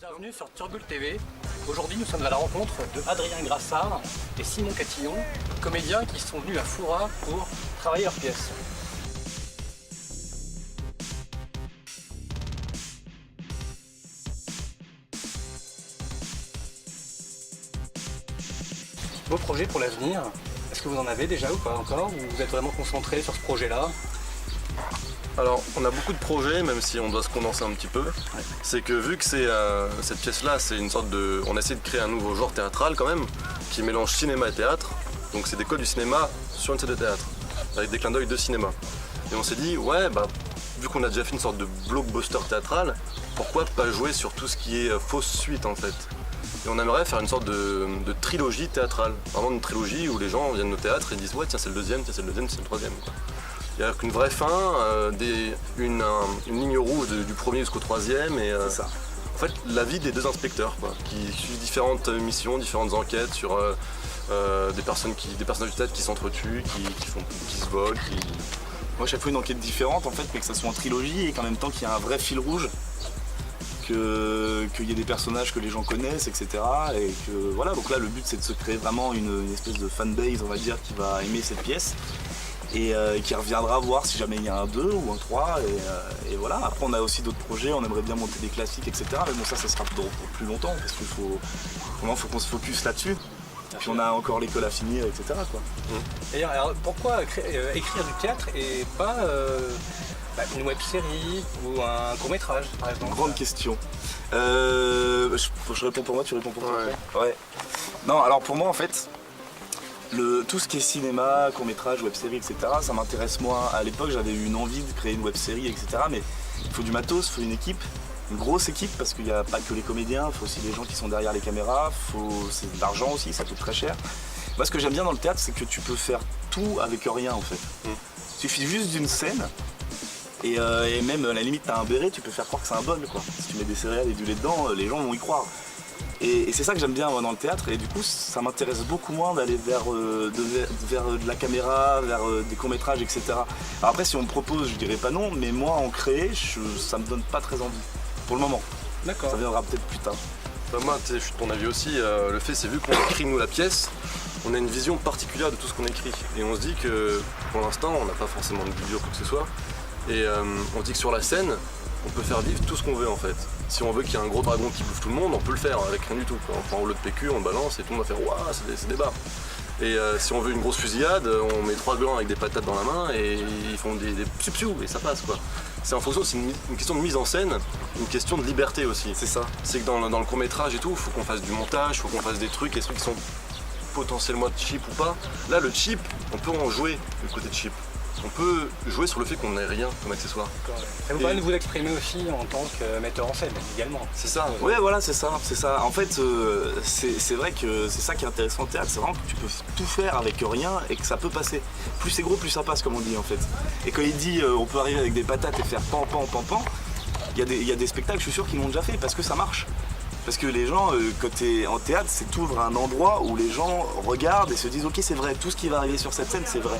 Bienvenue sur Turbule TV. Aujourd'hui, nous sommes à la rencontre de Adrien Grassard et Simon Catillon, comédiens qui sont venus à Foura pour travailler leur pièce. Vos projets pour l'avenir, est-ce que vous en avez déjà ou pas encore? Ou vous êtes vraiment concentré sur ce projet-là? Alors, on a beaucoup de projets, même si on doit se condenser un petit peu. Ouais. C'est que vu que cette pièce-là, c'est une sorte de... On essaie de créer un nouveau genre théâtral quand même, qui mélange cinéma et théâtre. Donc c'est des codes du cinéma sur une scène de théâtre, avec des clins d'œil de cinéma. Et on s'est dit, ouais, vu qu'on a déjà fait une sorte de blockbuster théâtral, pourquoi pas jouer sur tout ce qui est fausse suite en fait? Et on aimerait faire une sorte de trilogie théâtrale. Vraiment une trilogie où les gens viennent au théâtre et disent, ouais, tiens, c'est le deuxième, tiens, c'est le deuxième, c'est le troisième. Il n'y a qu'une vraie fin, une ligne rouge du premier jusqu'au troisième et ça. En fait la vie des deux inspecteurs qui suivent différentes missions, différentes enquêtes sur des personnages du théâtre qui s'entretuent, qui se volent. Moi chaque fois une enquête différente en fait, mais que ça soit en trilogie et qu'en même temps qu'il y a un vrai fil rouge, qu'il y ait des personnages que les gens connaissent, etc. Et que voilà, donc là le but c'est de se créer vraiment une espèce de fanbase on va dire qui va aimer cette pièce. Et qui reviendra voir si jamais il y a un 2 ou un 3 et voilà. Après on a aussi d'autres projets, on aimerait bien monter des classiques, etc. Mais bon ça sera pour plus longtemps parce qu'il faut qu'on se focus là-dessus. Puis on a encore l'école à finir, etc. quoi. Et alors pourquoi écrire du théâtre et pas une web série ou un court métrage par exemple? Grande question. Je réponds pour moi, tu réponds pour toi? Ouais. Non alors pour moi en fait, tout ce qui est cinéma, court-métrage, web-série, etc. ça m'intéresse moins. À l'époque j'avais eu une envie de créer une web-série, etc. Mais il faut du matos, il faut une équipe, une grosse équipe parce qu'il n'y a pas que les comédiens, il faut aussi les gens qui sont derrière les caméras, c'est de l'argent aussi, ça coûte très cher. Moi ce que j'aime bien dans le théâtre c'est que tu peux faire tout avec rien en fait. Il suffit juste d'une scène et même à la limite t'as un béret, tu peux faire croire que c'est un bol quoi. Si tu mets des céréales et du lait dedans, les gens vont y croire. Et c'est ça que j'aime bien dans le théâtre et du coup ça m'intéresse beaucoup moins d'aller vers de la caméra, vers des courts-métrages, etc. Alors après si on me propose je dirais pas non, mais moi en créer ça me donne pas très envie pour le moment. D'accord. Ça viendra peut-être plus tard. Moi je suis de ton avis aussi, le fait c'est vu qu'on écrit nous la pièce, on a une vision particulière de tout ce qu'on écrit. Et on se dit que pour l'instant on n'a pas forcément de budget ou quoi que ce soit. Et on se dit que sur la scène, on peut faire vivre tout ce qu'on veut en fait. Si on veut qu'il y ait un gros dragon qui bouffe tout le monde, on peut le faire avec rien du tout. On prend un rouleau de PQ, on le balance et tout le monde va faire waouh, c'est des barres. Et si on veut une grosse fusillade, on met 3 glands avec des patates dans la main et ils font des piou-piou et ça passe quoi. C'est en fonction, c'est une question de mise en scène, une question de liberté aussi. C'est ça. C'est que dans le court métrage et tout, il faut qu'on fasse du montage, il faut qu'on fasse des trucs, et des trucs qui sont potentiellement cheap ou pas. Là le cheap, on peut en jouer le côté cheap. On peut jouer sur le fait qu'on n'ait rien comme accessoire. Ça vous permet de vous exprimer aussi en tant que metteur en scène également. C'est ça. Ouais voilà c'est ça. En fait c'est vrai que c'est ça qui est intéressant au théâtre, c'est vraiment que tu peux tout faire avec rien et que ça peut passer. Plus c'est gros plus ça passe comme on dit en fait. Et quand il dit on peut arriver avec des patates et faire pan pan pan pan, il y a des spectacles je suis sûr qu'ils l'ont déjà fait parce que ça marche. Parce que les gens, quand tu es en théâtre, c'est t'ouvres un endroit où les gens regardent et se disent ok c'est vrai, tout ce qui va arriver sur cette scène c'est vrai.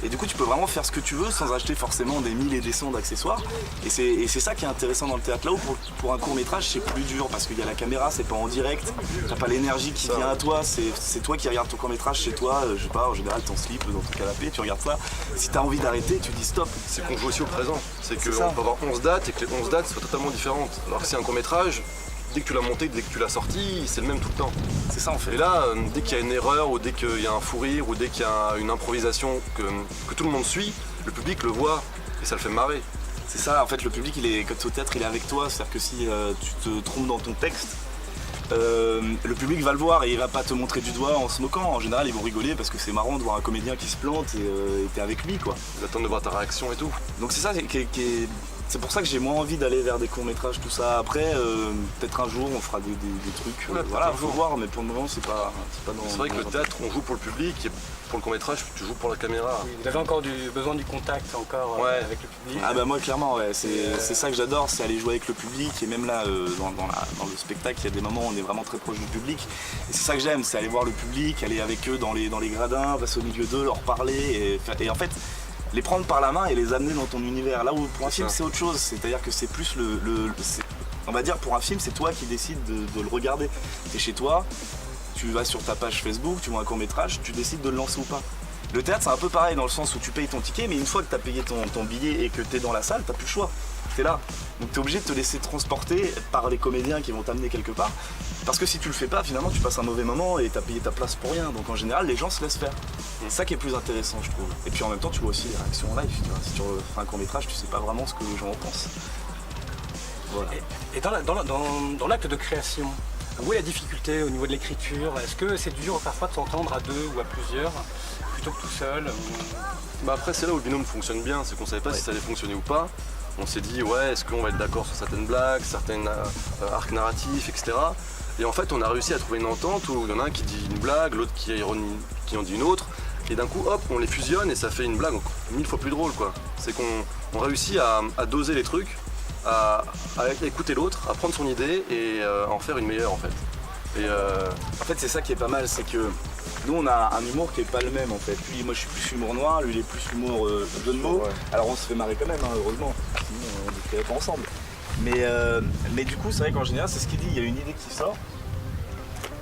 Et du coup tu peux vraiment faire ce que tu veux sans acheter forcément des 1000 et des cents d'accessoires. Et c'est ça qui est intéressant dans le théâtre. Là où pour un court métrage c'est plus dur parce qu'il y a la caméra, c'est pas en direct, t'as pas l'énergie qui vient à toi, c'est toi qui regardes ton court métrage chez toi, je sais pas, en général ton slip dans ton canapé, tu regardes ça. Si t'as envie d'arrêter, tu dis stop. C'est qu'on joue aussi au présent. C'est qu'on peut avoir 11 dates et que les 11 dates soient totalement différentes. Alors que c'est un court métrage, dès que tu l'as monté, dès que tu l'as sorti, c'est le même tout le temps. C'est ça en fait. Et là, dès qu'il y a une erreur, ou dès qu'il y a un fou rire, ou dès qu'il y a une improvisation que tout le monde suit, le public le voit et ça le fait marrer. C'est ça, en fait le public quand tu es au théâtre il est avec toi, c'est-à-dire que si tu te trompes dans ton texte, le public va le voir et il va pas te montrer du doigt en se moquant. En général ils vont rigoler parce que c'est marrant de voir un comédien qui se plante et t'es avec lui quoi. Ils attendent de voir ta réaction et tout. Donc c'est ça c'est pour ça que j'ai moins envie d'aller vers des courts-métrages, tout ça. Après, peut-être un jour, on fera des trucs. Voilà, faut voir, mais pour le moment, c'est pas dans... C'est vrai que le théâtre, on joue pour le public, et pour le court-métrage, tu joues pour la caméra. Oui, vous avez encore besoin du contact encore avec le public? Ah bah moi, clairement, ouais. C'est ça que j'adore, c'est aller jouer avec le public. Et même là, dans le spectacle, il y a des moments où on est vraiment très proche du public. Et c'est ça que j'aime, c'est aller voir le public, aller avec eux dans les gradins, passer au milieu d'eux, leur parler. Et en fait, les prendre par la main et les amener dans ton univers. Là où pour un film c'est autre chose, c'est-à-dire que c'est plus On va dire pour un film, c'est toi qui décides de le regarder. T'es chez toi, tu vas sur ta page Facebook, tu vois un court-métrage, tu décides de le lancer ou pas. Le théâtre, c'est un peu pareil dans le sens où tu payes ton ticket, mais une fois que tu as payé ton billet et que tu es dans la salle, tu n'as plus le choix. Tu es là. Donc tu es obligé de te laisser transporter par les comédiens qui vont t'amener quelque part. Parce que si tu le fais pas, finalement, tu passes un mauvais moment et tu as payé ta place pour rien. Donc en général, les gens se laissent faire. C'est ça qui est plus intéressant, je trouve. Et puis en même temps, tu vois aussi les réactions en live. Tu vois. Si tu fais un court-métrage, tu sais pas vraiment ce que les gens en pensent. Voilà. Et dans l'acte de création, où est la difficulté au niveau de l'écriture? Est-ce que c'est dur parfois de s'entendre à deux ou à plusieurs plutôt que tout seul Bah après c'est là où le binôme fonctionne bien, c'est qu'on savait pas si ça allait fonctionner ou pas. On s'est dit ouais, est-ce qu'on va être d'accord sur certaines blagues, certains arcs narratifs, etc. Et en fait on a réussi à trouver une entente où il y en a un qui dit une blague, l'autre qui en dit une autre. Et d'un coup hop, on les fusionne et ça fait une blague 1000 fois plus drôle quoi. C'est qu'on réussit à doser les trucs, à écouter l'autre, à prendre son idée et à en faire une meilleure en fait. Et En fait, c'est ça qui est pas mal, c'est que nous on a un humour qui est pas le même en fait. Lui, moi je suis plus humour noir, lui il est plus humour jeu de mots. Ouais. Alors on se fait marrer quand même, hein, heureusement, sinon on ne créerait pas ensemble. Mais du coup, c'est vrai qu'en général, c'est ce qu'il dit, il y a une idée qui sort.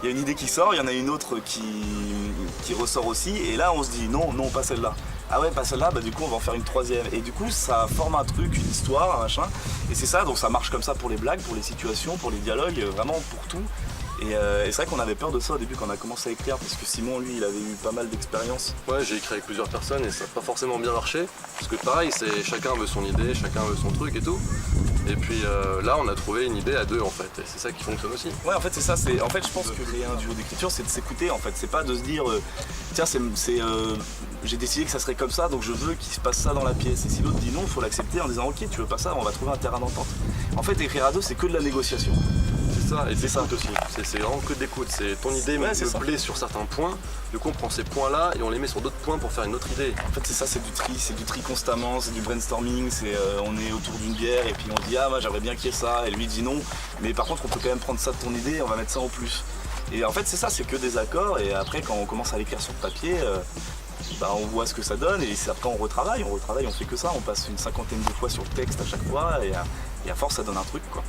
Il y a une idée qui sort, il y en a une autre qui ressort aussi, et là on se dit non, pas celle-là. Ah ouais, pas celle-là, bah du coup on va en faire une troisième. Et du coup ça forme un truc, une histoire, un machin. Et c'est ça, donc ça marche comme ça pour les blagues, pour les situations, pour les dialogues, vraiment pour tout. Et c'est vrai qu'on avait peur de ça au début quand on a commencé à écrire, parce que Simon lui il avait eu pas mal d'expérience. Ouais, j'ai écrit avec plusieurs personnes et ça n'a pas forcément bien marché. Parce que pareil, c'est chacun veut son idée, chacun veut son truc et tout. Et puis là on a trouvé une idée à deux en fait, et c'est ça qui fonctionne aussi. Ouais en fait c'est ça, en fait je pense que créer un duo d'écriture c'est de s'écouter en fait, c'est pas de se dire tiens j'ai décidé que ça serait comme ça donc je veux qu'il se passe ça dans la pièce. Et si l'autre dit non, il faut l'accepter en disant ok tu veux pas ça, on va trouver un terrain d'entente. En fait écrire à deux c'est que de la négociation. C'est ça, et c'est ça aussi, c'est vraiment que d'écoute, c'est ton idée me plaît sur certains points, du coup on prend ces points là et on les met sur d'autres points pour faire une autre idée. En fait c'est ça, c'est du tri constamment, c'est du brainstorming, on est autour d'une bière et puis on dit ah moi j'aimerais bien qu'il y ait ça, et lui dit non, mais par contre on peut quand même prendre ça de ton idée, on va mettre ça en plus. Et en fait c'est ça, c'est que des accords, et après quand on commence à l'écrire sur papier, on voit ce que ça donne, et après on retravaille, on fait que ça, on passe une 50aine de fois sur le texte à chaque fois, et à force ça donne un truc quoi.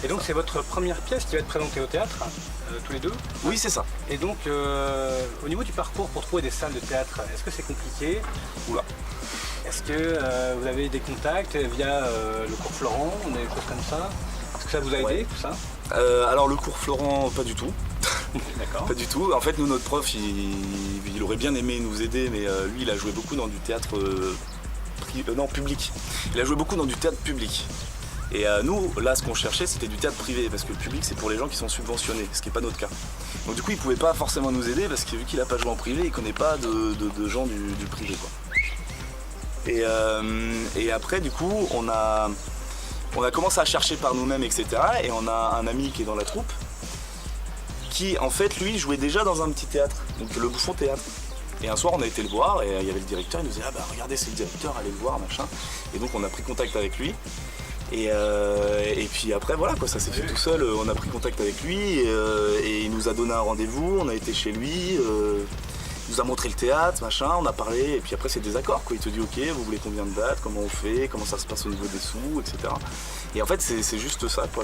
Et donc c'est votre première pièce qui va être présentée au théâtre, tous les deux? Oui c'est ça. Et donc au niveau du parcours pour trouver des salles de théâtre, est-ce que c'est compliqué? Oula. Est-ce que vous avez des contacts via le cours Florent, des choses comme ça? Est-ce que ça vous a aidé tout ça? Alors le cours Florent, pas du tout. D'accord. Pas du tout. En fait nous notre prof il aurait bien aimé nous aider, mais lui il a joué beaucoup dans du théâtre public. Il a joué beaucoup dans du théâtre public. Et nous, là, ce qu'on cherchait, c'était du théâtre privé, parce que le public, c'est pour les gens qui sont subventionnés, ce qui n'est pas notre cas. Donc du coup, il ne pouvait pas forcément nous aider, parce que vu qu'il n'a pas joué en privé, il ne connaît pas de gens du privé, quoi. Et après, du coup, on a commencé à chercher par nous-mêmes, etc. Et on a un ami qui est dans la troupe, qui, en fait, lui, jouait déjà dans un petit théâtre, donc le Bouffon Théâtre. Et un soir, on a été le voir, et il y avait le directeur, il nous disait « Ah bah regardez, c'est le directeur, allez le voir, machin ». Et donc, on a pris contact avec lui. Et puis après voilà quoi, ça s'est fait tout seul, on a pris contact avec lui et il nous a donné un rendez-vous, on a été chez lui, il nous a montré le théâtre, machin, on a parlé et puis après c'est des accords quoi, il te dit ok vous voulez combien de dates, comment on fait, comment ça se passe au niveau des sous, etc. Et en fait c'est juste ça quoi,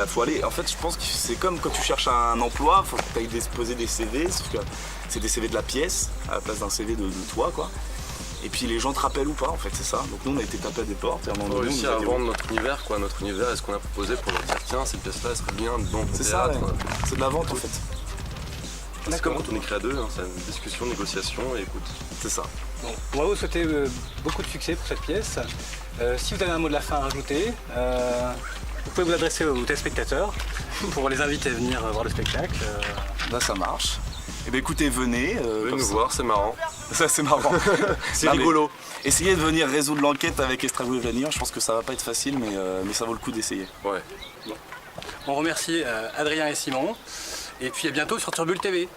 faut aller, en fait je pense que c'est comme quand tu cherches un emploi, faut que tu ailles déposer des CV, sauf que c'est des CV de la pièce à la place d'un CV de toi quoi. Et puis les gens te rappellent ou pas en fait, c'est ça. Donc nous on a été tapés à des portes et à un moment donné on a réussi à vendre notre univers quoi, notre univers et ce qu'on a proposé pour leur dire tiens cette pièce là elle serait bien dans le théâtre. C'est ça, ouais. C'est de la vente en fait. C'est comme quand on écrit à deux, hein, c'est une discussion, négociation et écoute. C'est ça. Bon, on va vous souhaiter beaucoup de succès pour cette pièce. Si vous avez un mot de la fin à rajouter, vous pouvez vous adresser aux téléspectateurs pour les inviter à venir voir le spectacle. Là ça marche. Eh bien écoutez, venez. Venez nous voir, c'est marrant. Ça c'est marrant. C'est rigolo. Essayez de venir résoudre l'enquête avec Estragovenir, je pense que ça va pas être facile, mais ça vaut le coup d'essayer. Ouais. Bon. On remercie Adrien et Simon, et puis à bientôt sur Turbule TV.